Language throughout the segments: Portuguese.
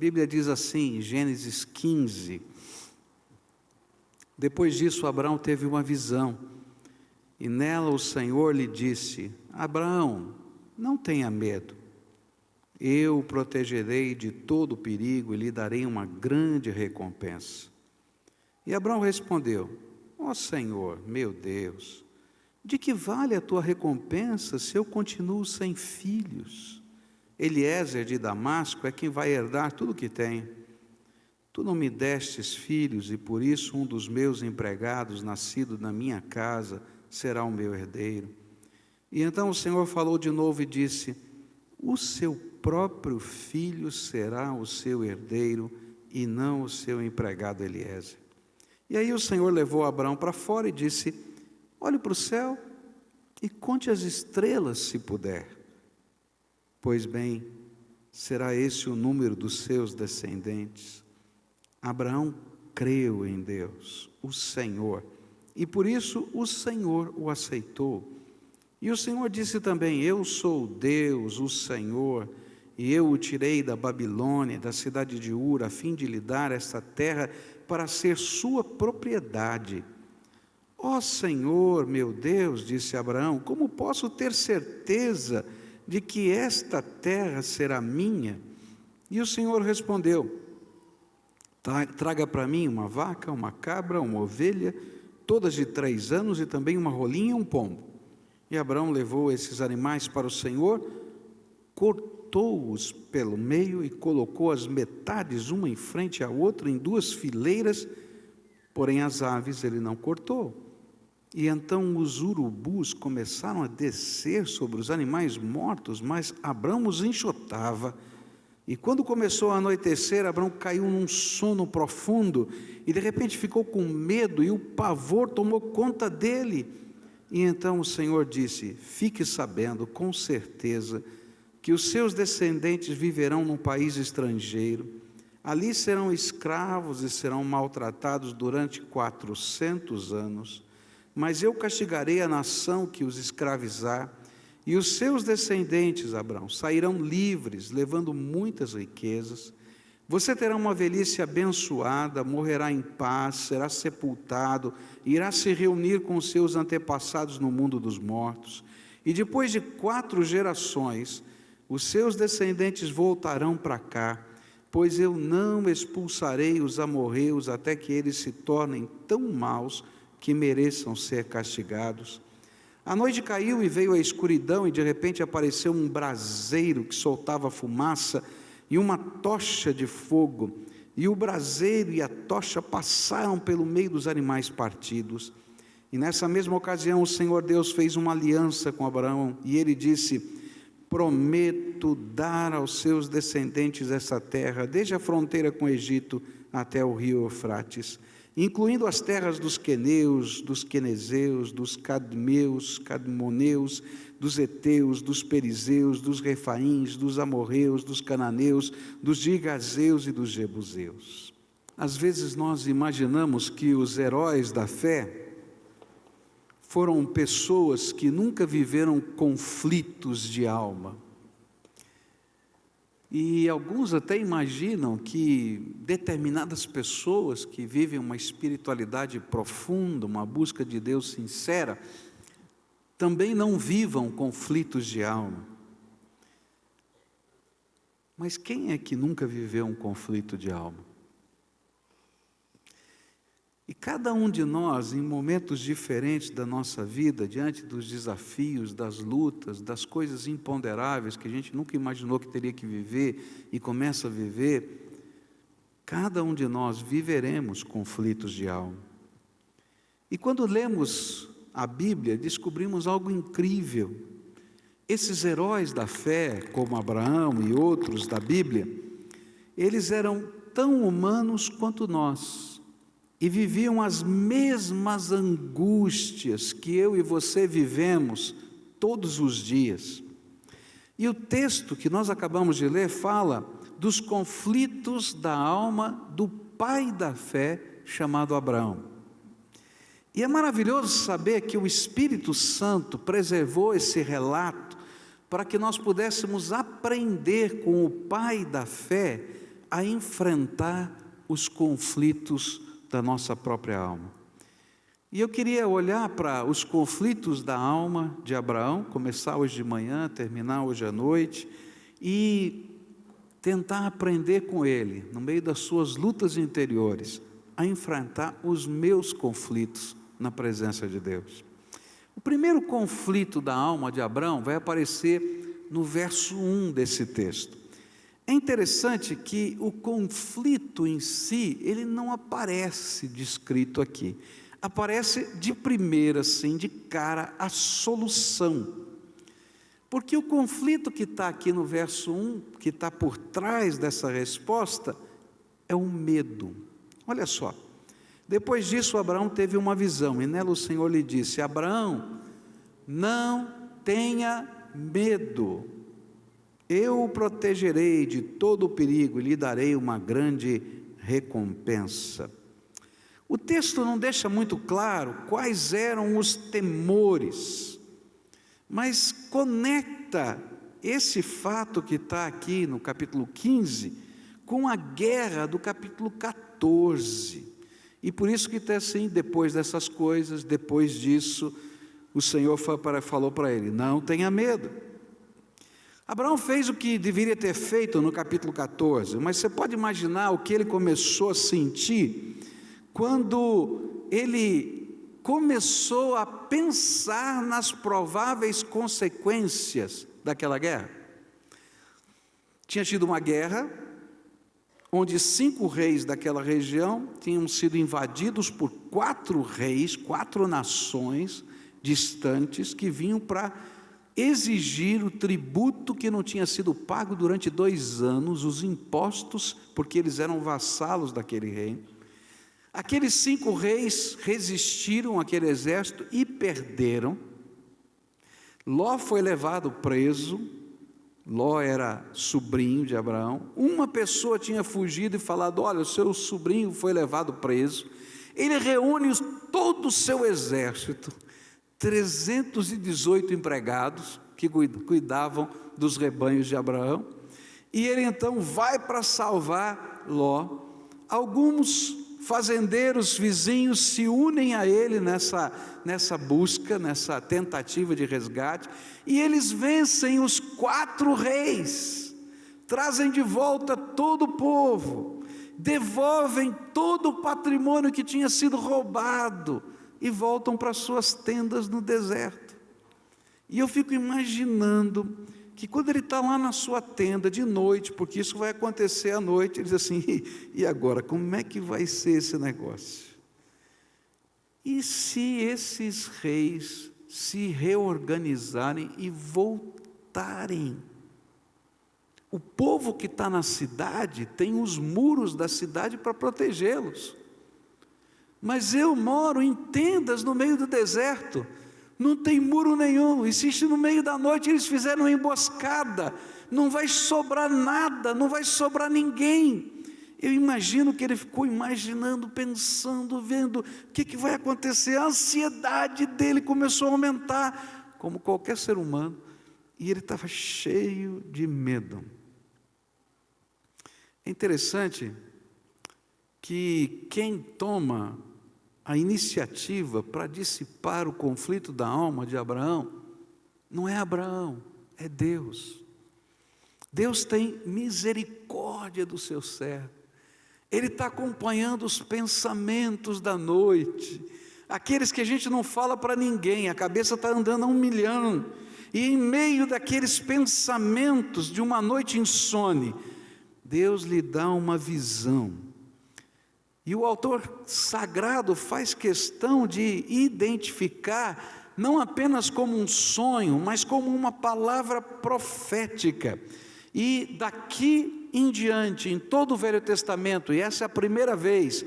Bíblia diz assim, em Gênesis 15, depois disso Abraão teve uma visão, e nela o Senhor lhe disse: Abraão, não tenha medo, eu o protegerei de todo perigo e lhe darei uma grande recompensa. E Abraão respondeu: ó Senhor, meu Deus, de que vale a tua recompensa se eu continuo sem filhos? Eliezer de Damasco é quem vai herdar tudo o que tem. Tu não me destes filhos, e por isso um dos meus empregados, nascido na minha casa, será o meu herdeiro. E então o Senhor falou de novo e disse: o seu próprio filho será o seu herdeiro, e não o seu empregado Eliezer. E aí o Senhor levou Abraão para fora e disse: olhe para o céu e conte as estrelas, se puder. Pois bem, será esse o número dos seus descendentes. Abraão creu em Deus, o Senhor, e por isso o Senhor o aceitou. E o Senhor disse também: eu sou Deus, o Senhor, e eu o tirei da Babilônia, da cidade de Ur, a fim de lhe dar esta terra para ser sua propriedade. Ó Senhor, meu Deus, disse Abraão, como posso ter certeza de que esta terra será minha? E o Senhor respondeu: traga para mim uma vaca, uma cabra, uma ovelha, todas de 3 anos, e também uma rolinha e um pombo. E Abraão levou esses animais para o Senhor, cortou-os pelo meio e colocou as metades uma em frente à outra em 2 fileiras, porém as aves ele não cortou. E então os urubus começaram a descer sobre os animais mortos, mas Abraão os enxotava. E quando começou a anoitecer, Abraão caiu num sono profundo, e de repente ficou com medo, e o pavor tomou conta dele. E então o Senhor disse: fique sabendo com certeza que os seus descendentes viverão num país estrangeiro, ali serão escravos e serão maltratados durante 400 anos, mas eu castigarei a nação que os escravizar, e os seus descendentes, Abraão, sairão livres, levando muitas riquezas. Você terá uma velhice abençoada, morrerá em paz, será sepultado, irá se reunir com os seus antepassados no mundo dos mortos, e depois de 4 gerações, os seus descendentes voltarão para cá, pois eu não expulsarei os amorreus até que eles se tornem tão maus que mereçam ser castigados. A noite caiu e veio a escuridão, e de repente apareceu um braseiro que soltava fumaça e uma tocha de fogo, e o braseiro e a tocha passaram pelo meio dos animais partidos. E nessa mesma ocasião o Senhor Deus fez uma aliança com Abraão, e ele disse: prometo dar aos seus descendentes essa terra, desde a fronteira com o Egito até o rio Eufrates, incluindo as terras dos queneus, dos quenezeus, dos cadmeus, cadmoneus, dos heteus, dos perizeus, dos refaíns, dos amorreus, dos cananeus, dos girgazeus e dos jebuseus. Às vezes nós imaginamos que os heróis da fé foram pessoas que nunca viveram conflitos de alma. E alguns até imaginam que determinadas pessoas que vivem uma espiritualidade profunda, uma busca de Deus sincera, também não vivam conflitos de alma. Mas quem é que nunca viveu um conflito de alma? E cada um de nós, em momentos diferentes da nossa vida, diante dos desafios, das lutas, das coisas imponderáveis que a gente nunca imaginou que teria que viver e começa a viver, cada um de nós viveremos conflitos de alma. E quando lemos a Bíblia, descobrimos algo incrível. Esses heróis da fé, como Abraão e outros da Bíblia, eles eram tão humanos quanto nós, e viviam as mesmas angústias que eu e você vivemos todos os dias. E o texto que nós acabamos de ler fala dos conflitos da alma do pai da fé, chamado Abraão. E é maravilhoso saber que o Espírito Santo preservou esse relato para que nós pudéssemos aprender com o pai da fé a enfrentar os conflitos da nossa própria alma. E eu queria olhar para os conflitos da alma de Abraão, começar hoje de manhã, terminar hoje à noite, e tentar aprender com ele, no meio das suas lutas interiores, a enfrentar os meus conflitos na presença de Deus. O primeiro conflito da alma de Abraão vai aparecer no verso 1 desse texto. É interessante que o conflito em si, ele não aparece descrito aqui. Aparece de primeira, assim, de cara, a solução. Porque o conflito que está aqui no verso 1, que está por trás dessa resposta, é o medo. Olha só, depois disso Abraão teve uma visão, e nela o Senhor lhe disse: Abraão, não tenha medo, eu o protegerei de todo o perigo e lhe darei uma grande recompensa. O texto não deixa muito claro quais eram os temores, mas conecta esse fato que está aqui no capítulo 15 com a guerra do capítulo 14. E por isso que está assim: depois dessas coisas, depois disso, o Senhor falou para ele: não tenha medo. Abraão fez o que deveria ter feito no capítulo 14, mas você pode imaginar o que ele começou a sentir quando ele começou a pensar nas prováveis consequências daquela guerra. Tinha tido uma guerra onde 5 reis daquela região tinham sido invadidos por 4 reis, 4 nações distantes, que vinham para exigir o tributo que não tinha sido pago durante 2 anos, os impostos, porque eles eram vassalos daquele reino. Aqueles 5 reis resistiram àquele exército e perderam. Ló foi levado preso. Ló era sobrinho de Abraão. Uma pessoa tinha fugido e falado: olha, o seu sobrinho foi levado preso. Ele reúne todo o seu exército, 318 empregados que cuidavam dos rebanhos de Abraão, e ele então vai para salvar Ló. Alguns fazendeiros vizinhos se unem a ele nessa busca, nessa tentativa de resgate, e eles vencem os 4 reis, trazem de volta todo o povo, devolvem todo o patrimônio que tinha sido roubado e voltam para suas tendas no deserto. E eu fico imaginando que quando ele está lá na sua tenda de noite, porque isso vai acontecer à noite, ele diz assim: e agora, como é que vai ser esse negócio? E se esses reis se reorganizarem e voltarem? O povo que está na cidade tem os muros da cidade para protegê-los, mas eu moro em tendas no meio do deserto, não tem muro nenhum, e se no meio da noite eles fizeram uma emboscada, não vai sobrar nada, não vai sobrar ninguém. Eu imagino que ele ficou imaginando, pensando, vendo o que vai acontecer. A ansiedade dele começou a aumentar, como qualquer ser humano, e ele estava cheio de medo. É interessante que quem toma a iniciativa para dissipar o conflito da alma de Abraão não é Abraão, é Deus. Deus tem misericórdia do seu servo. Ele está acompanhando os pensamentos da noite, aqueles que a gente não fala para ninguém, a cabeça está andando a 1 milhão, e em meio daqueles pensamentos de uma noite insone, Deus lhe dá uma visão. E o autor sagrado faz questão de identificar, não apenas como um sonho, mas como uma palavra profética. E daqui em diante, em todo o Velho Testamento, e essa é a primeira vez,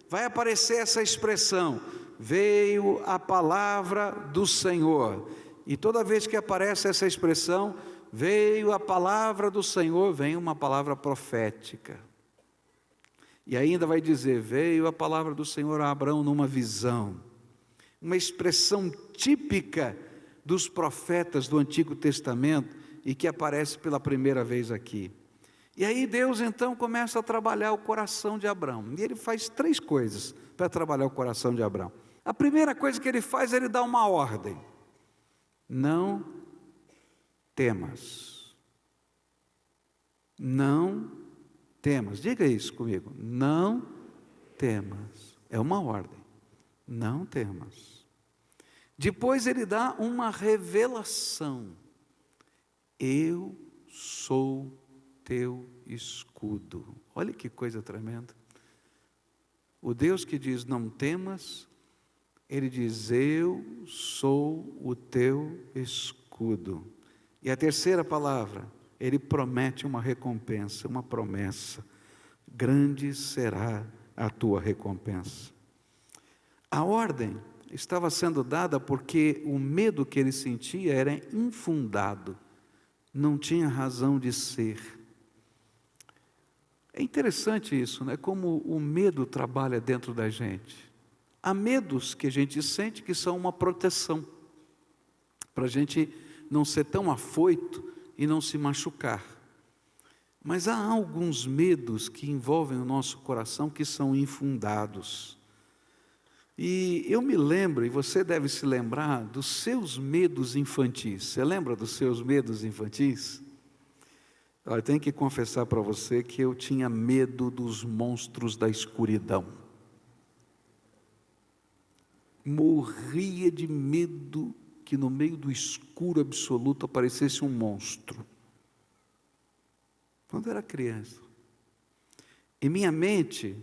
vai aparecer essa expressão: veio a palavra do Senhor. E toda vez que aparece essa expressão, veio a palavra do Senhor, vem uma palavra profética. E ainda vai dizer: veio a palavra do Senhor a Abraão numa visão. Uma expressão típica dos profetas do Antigo Testamento e que aparece pela primeira vez aqui. E aí Deus então começa a trabalhar o coração de Abraão. E ele faz 3 coisas para trabalhar o coração de Abraão. A primeira coisa que ele faz, ele dá uma ordem: não temas. Não temas. Diga isso comigo. Não temas. É uma ordem. Não temas. Depois ele dá uma revelação: eu sou teu escudo. Olha que coisa tremenda. O Deus que diz não temas, ele diz eu sou o teu escudo. E a terceira palavra, ele promete uma recompensa, uma promessa: grande será a tua recompensa. A ordem estava sendo dada porque o medo que ele sentia era infundado, não tinha razão de ser. É interessante isso, né? Como o medo trabalha dentro da gente. Há medos que a gente sente que são uma proteção, para a gente não ser tão afoito e não se machucar. Mas há alguns medos que envolvem o nosso coração que são infundados. E eu me lembro, e você deve se lembrar, dos seus medos infantis. Você lembra dos seus medos infantis? Eu tenho que confessar para você que eu tinha medo dos monstros da escuridão. Morria de medo que no meio do escuro absoluto aparecesse um monstro. Quando eu era criança. Em minha mente,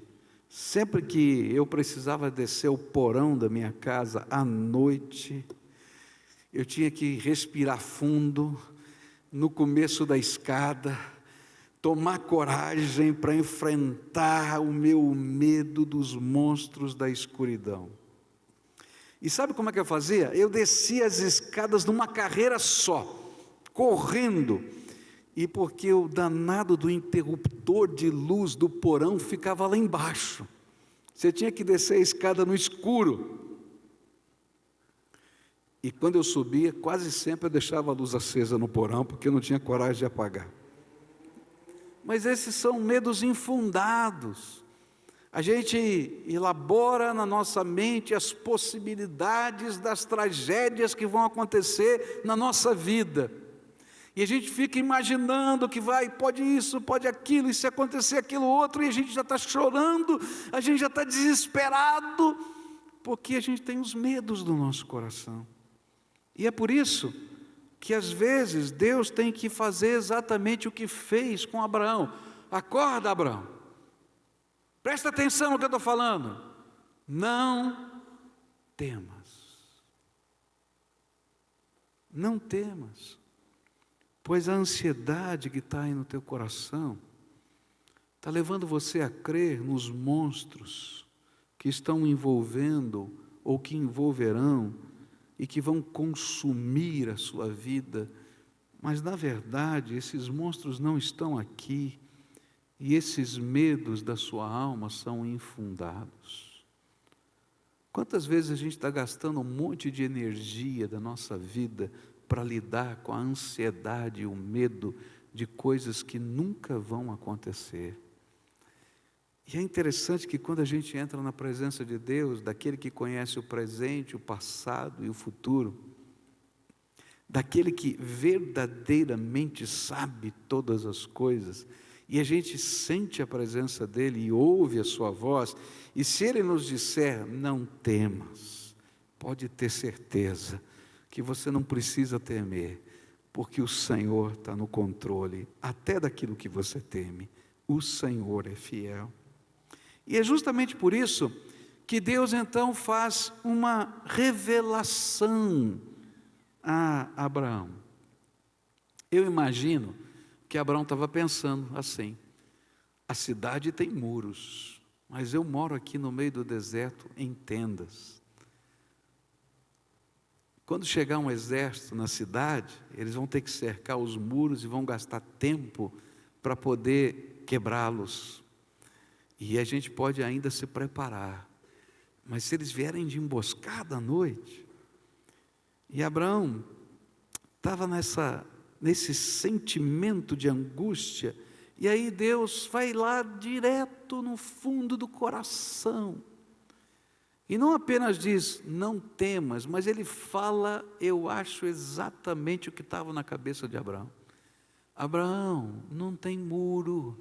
sempre que eu precisava descer o porão da minha casa à noite, eu tinha que respirar fundo, no começo da escada, tomar coragem para enfrentar o meu medo dos monstros da escuridão. E sabe como é que eu fazia? Eu descia as escadas numa carreira só, correndo, e porque o danado do interruptor de luz do porão ficava lá embaixo, você tinha que descer a escada no escuro. E quando eu subia, quase sempre eu deixava a luz acesa no porão, porque eu não tinha coragem de apagar. Mas esses são medos infundados. A gente elabora na nossa mente as possibilidades das tragédias que vão acontecer na nossa vida. E a gente fica imaginando que pode isso, pode aquilo, e se acontecer aquilo outro, e a gente já está chorando, a gente já está desesperado, porque a gente tem os medos do nosso coração. E é por isso que às vezes Deus tem que fazer exatamente o que fez com Abraão. Acorda, Abraão, presta atenção no que eu estou falando, não temas, não temas, pois a ansiedade que está aí no teu coração, está levando você a crer nos monstros que estão envolvendo ou que envolverão e que vão consumir a sua vida, mas na verdade esses monstros não estão aqui, e esses medos da sua alma são infundados. Quantas vezes a gente está gastando um monte de energia da nossa vida para lidar com a ansiedade e o medo de coisas que nunca vão acontecer? E é interessante que quando a gente entra na presença de Deus, daquele que conhece o presente, o passado e o futuro, daquele que verdadeiramente sabe todas as coisas, e a gente sente a presença dEle e ouve a sua voz, e se Ele nos disser, não temas, pode ter certeza que você não precisa temer, porque o Senhor está no controle, até daquilo que você teme. O Senhor é fiel. E é justamente por isso que Deus então faz uma revelação a Abraão. Eu imagino que Abraão estava pensando assim: a cidade tem muros, mas eu moro aqui no meio do deserto em tendas. Quando chegar um exército na cidade, eles vão ter que cercar os muros e vão gastar tempo para poder quebrá-los. E a gente pode ainda se preparar, mas se eles vierem de emboscada à noite, e Abraão estava nesse sentimento de angústia, E aí Deus vai lá direto no fundo do coração. E não apenas diz, não temas, mas ele fala, eu acho exatamente o que estava na cabeça de Abraão. Abraão, não tem muro,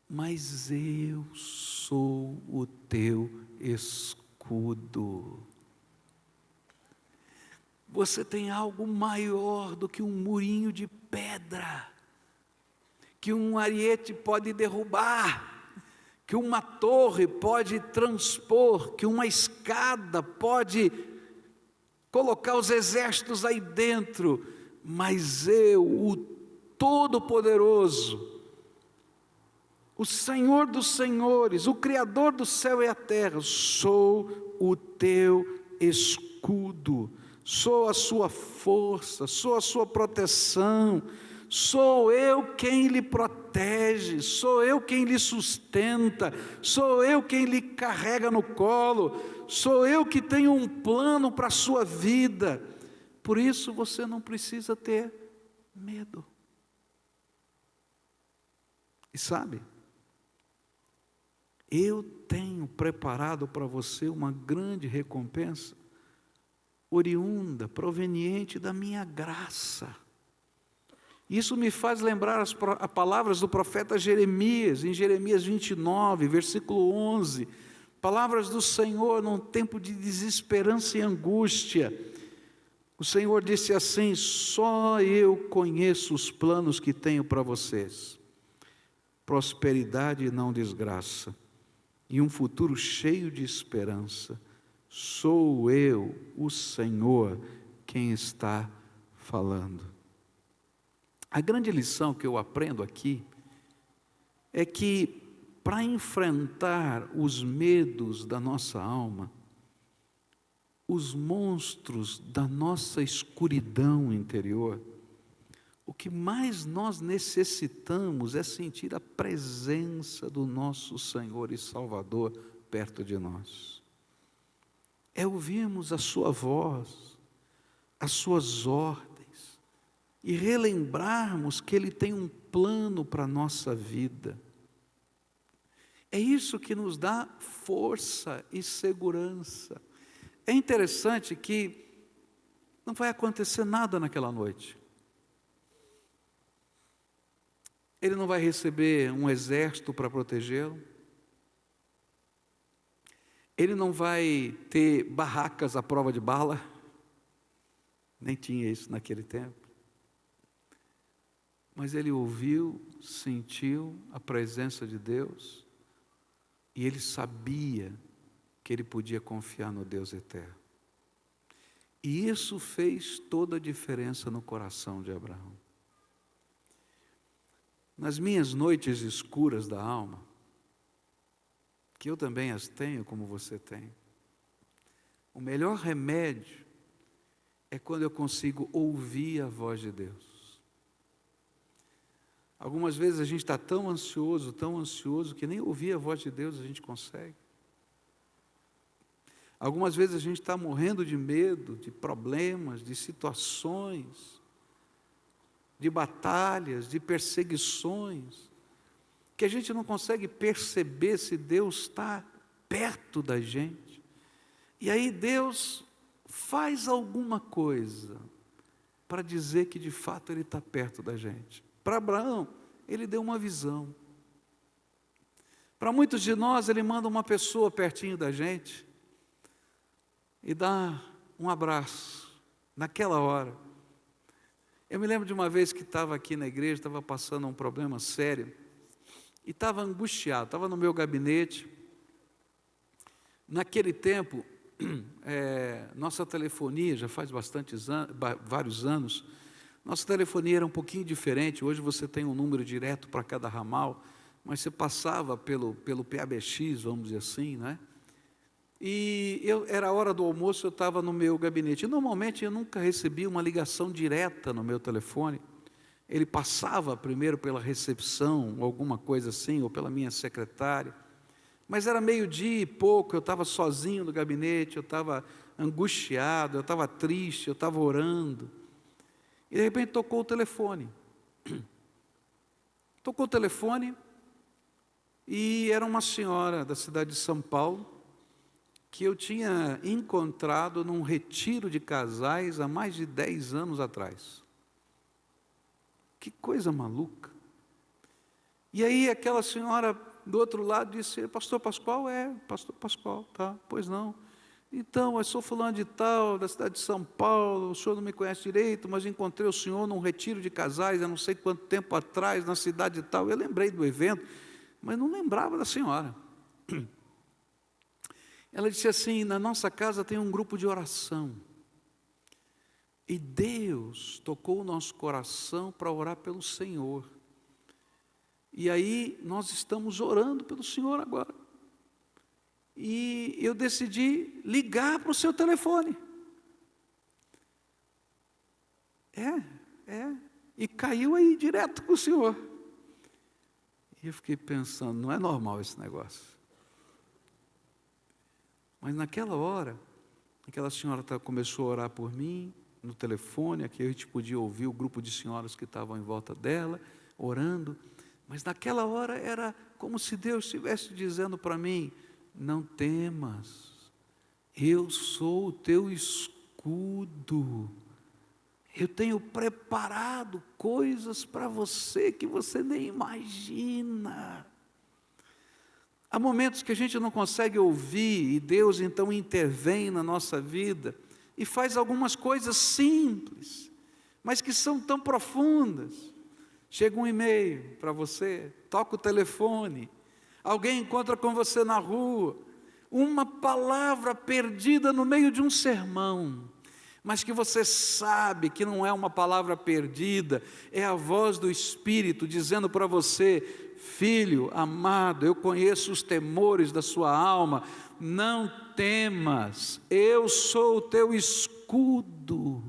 mas eu sou o teu escudo. Você tem algo maior do que um murinho de pedra, que um ariete pode derrubar, que uma torre pode transpor, que uma escada pode colocar os exércitos aí dentro, mas eu, o Todo-Poderoso, o Senhor dos Senhores, o Criador do céu e a terra, sou o teu escudo, sou a sua força, sou a sua proteção, sou eu quem lhe protege, sou eu quem lhe sustenta, sou eu quem lhe carrega no colo, sou eu que tenho um plano para a sua vida. Por isso você não precisa ter medo. E sabe, eu tenho preparado para você uma grande recompensa, oriunda, proveniente da minha graça. Isso me faz lembrar as palavras do profeta Jeremias, em Jeremias 29, versículo 11, palavras do Senhor num tempo de desesperança e angústia. O Senhor disse assim: só eu conheço os planos que tenho para vocês, prosperidade e não desgraça, e um futuro cheio de esperança. Sou eu, o Senhor, quem está falando. A grande lição que eu aprendo aqui é que, para enfrentar os medos da nossa alma, os monstros da nossa escuridão interior, o que mais nós necessitamos é sentir a presença do nosso Senhor e Salvador perto de nós. É ouvirmos a sua voz, as suas ordens, e relembrarmos que Ele tem um plano para a nossa vida. É isso que nos dá força e segurança. É interessante que não vai acontecer nada naquela noite. Ele não vai receber um exército para protegê-lo. Ele não vai ter barracas à prova de bala. Nem tinha isso naquele tempo. Mas ele ouviu, sentiu a presença de Deus, e ele sabia que ele podia confiar no Deus eterno. E isso fez toda a diferença no coração de Abraão. Nas minhas noites escuras da alma, que eu também as tenho como você tem, o melhor remédio é quando eu consigo ouvir a voz de Deus. Algumas vezes a gente está tão ansioso, que nem ouvir a voz de Deus a gente consegue. Algumas vezes a gente está morrendo de medo, de problemas, de situações, de batalhas, de perseguições, que a gente não consegue perceber se Deus está perto da gente. E aí Deus faz alguma coisa para dizer que de fato Ele está perto da gente. Para Abraão, Ele deu uma visão. Para muitos de nós, Ele manda uma pessoa pertinho da gente e dá um abraço, naquela hora. Eu me lembro de uma vez que estava aqui na igreja, estava passando um problema sério, e estava angustiado, estava no meu gabinete. Naquele tempo, nossa telefonia, já faz vários anos, nossa telefonia era um pouquinho diferente. Hoje você tem um número direto para cada ramal, mas você passava pelo PABX, vamos dizer assim, né? E era a hora do almoço, eu estava no meu gabinete. E normalmente eu nunca recebia uma ligação direta no meu telefone. Ele passava primeiro pela recepção, alguma coisa assim, ou pela minha secretária. Mas era meio-dia e pouco, eu estava sozinho no gabinete, eu estava angustiado, eu estava triste, eu estava orando. E de repente tocou o telefone. Tocou o telefone e era uma senhora da cidade de São Paulo, que eu tinha encontrado num retiro de casais há mais de 10 anos atrás. Que coisa maluca. E aí aquela senhora do outro lado disse: pastor Pascoal? Pastor Pascoal, tá, pois não. Então, eu sou fulano de tal, da cidade de São Paulo, o senhor não me conhece direito, mas encontrei o senhor num retiro de casais, há não sei quanto tempo atrás, na cidade de tal. Eu lembrei do evento, mas não lembrava da senhora. Ela disse assim: na nossa casa tem um grupo de oração, e Deus tocou o nosso coração para orar pelo Senhor. E aí nós estamos orando pelo Senhor agora. E eu decidi ligar para o seu telefone. E caiu aí direto com o senhor. E eu fiquei pensando, não é normal esse negócio. Mas naquela hora, aquela senhora começou a orar por mim, no telefone, aqui a gente podia ouvir o grupo de senhoras que estavam em volta dela, orando. Mas naquela hora era como se Deus estivesse dizendo para mim: não temas, eu sou o teu escudo, eu tenho preparado coisas para você que você nem imagina. Há momentos que a gente não consegue ouvir, e Deus então intervém na nossa vida, e faz algumas coisas simples, mas que são tão profundas. Chega um e-mail para você, toca o telefone, alguém encontra com você na rua, uma palavra perdida no meio de um sermão, mas que você sabe que não é uma palavra perdida, é a voz do Espírito dizendo para você: filho amado, eu conheço os temores da sua alma, não temas, eu sou o teu escudo.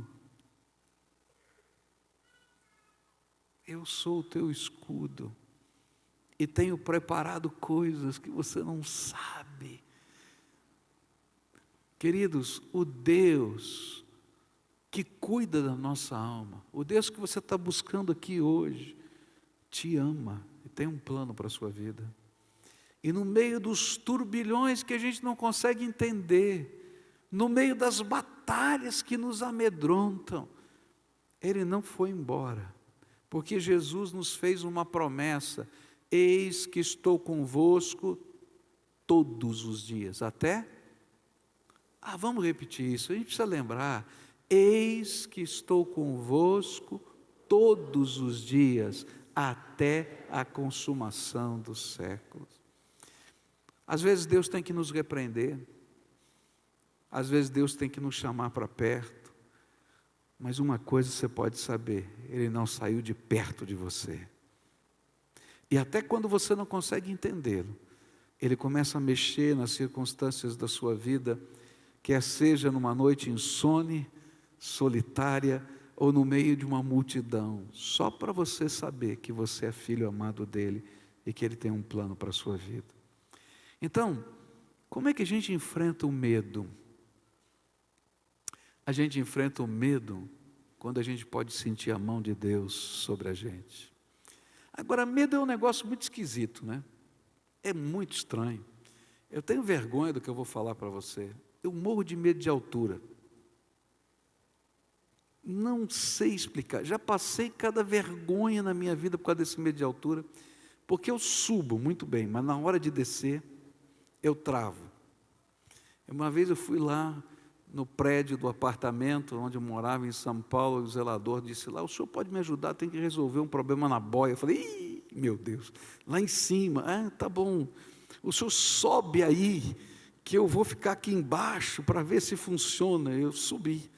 Eu sou o teu escudo. E tenho preparado coisas que você não sabe. Queridos, o Deus que cuida da nossa alma, o Deus que você está buscando aqui hoje, te ama e tem um plano para a sua vida. E no meio dos turbilhões que a gente não consegue entender, no meio das batalhas que nos amedrontam, Ele não foi embora, porque Jesus nos fez uma promessa: eis que estou convosco todos os dias, vamos repetir isso, a gente precisa lembrar: eis que estou convosco todos os dias, até a consumação dos séculos. Às vezes Deus tem que nos repreender, às vezes Deus tem que nos chamar para perto, mas uma coisa você pode saber: Ele não saiu de perto de você. E até quando você não consegue entendê-lo, Ele começa a mexer nas circunstâncias da sua vida, quer seja numa noite insone, solitária, ou no meio de uma multidão, só para você saber que você é filho amado dEle e que Ele tem um plano para a sua vida. Então, como é que a gente enfrenta o medo? A gente enfrenta o medo quando a gente pode sentir a mão de Deus sobre a gente. Agora, medo é um negócio muito esquisito, né? É muito estranho. Eu tenho vergonha do que eu vou falar para você. Eu morro de medo de altura. Não sei explicar. Já passei cada vergonha na minha vida por causa desse medo de altura, porque eu subo muito bem, mas na hora de descer, eu travo. Uma vez eu fui lá no prédio do apartamento onde eu morava em São Paulo, e o zelador disse lá: o senhor pode me ajudar, tem que resolver um problema na boia. Eu falei: ih, meu Deus, lá em cima. Tá bom, o senhor sobe aí, que eu vou ficar aqui embaixo para ver se funciona. Eu subi.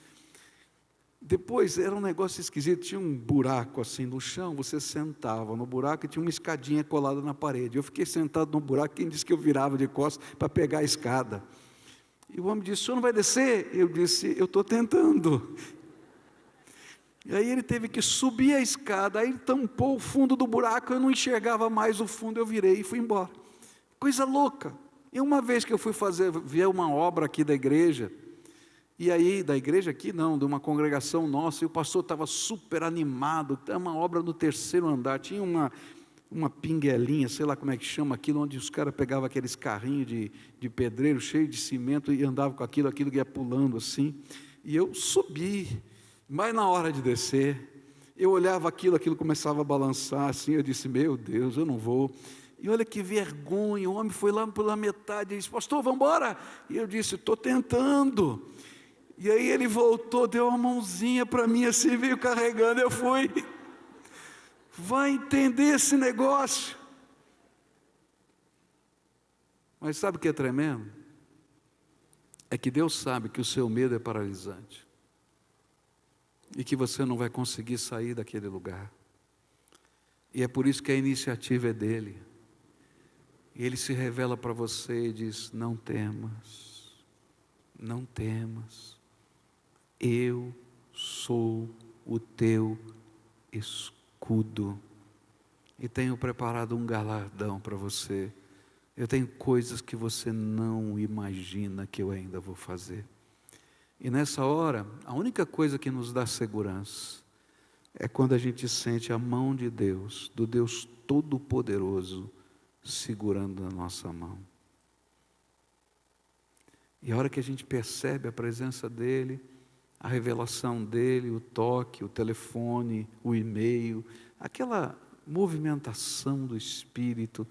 Depois era um negócio esquisito, tinha um buraco assim no chão, você sentava no buraco e tinha uma escadinha colada na parede. Eu fiquei sentado no buraco, quem disse que eu virava de costas para pegar a escada? E o homem disse: o senhor não vai descer? Eu disse: eu estou tentando. E aí ele teve que subir a escada, aí ele tampou o fundo do buraco, eu não enxergava mais o fundo, eu virei e fui embora. Coisa louca. E uma vez que eu fui ver uma obra aqui da igreja, e aí, da igreja aqui não, de uma congregação nossa, e o pastor estava super animado, uma obra no 3º andar, tinha uma pinguelinha, sei lá como é que chama aquilo, onde os caras pegavam aqueles carrinhos de pedreiro cheio de cimento e andavam com aquilo ia pulando assim. E eu subi, mas na hora de descer, eu olhava aquilo começava a balançar assim, eu disse, meu Deus, eu não vou. E olha que vergonha, o homem foi lá pela metade e disse, pastor, vamos embora. E eu disse, estou tentando. E aí ele voltou, deu uma mãozinha para mim assim, veio carregando, eu fui. Vai entender esse negócio. Mas sabe o que é tremendo? É que Deus sabe que o seu medo é paralisante. E que você não vai conseguir sair daquele lugar. E é por isso que a iniciativa é dele. E ele se revela para você e diz, não temas, não temas. Eu sou o teu escudo. E tenho preparado um galardão para você. Eu tenho coisas que você não imagina que eu ainda vou fazer. E nessa hora, a única coisa que nos dá segurança é quando a gente sente a mão de Deus, do Deus Todo-Poderoso, segurando na nossa mão. E a hora que a gente percebe a presença dEle, a revelação dEle, o toque, o telefone, o e-mail, aquela movimentação do Espírito,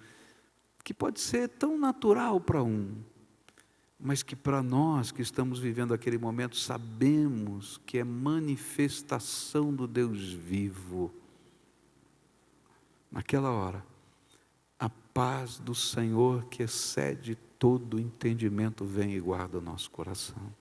que pode ser tão natural para um, mas que para nós que estamos vivendo aquele momento, sabemos que é manifestação do Deus vivo. Naquela hora, a paz do Senhor que excede todo entendimento vem e guarda o nosso coração.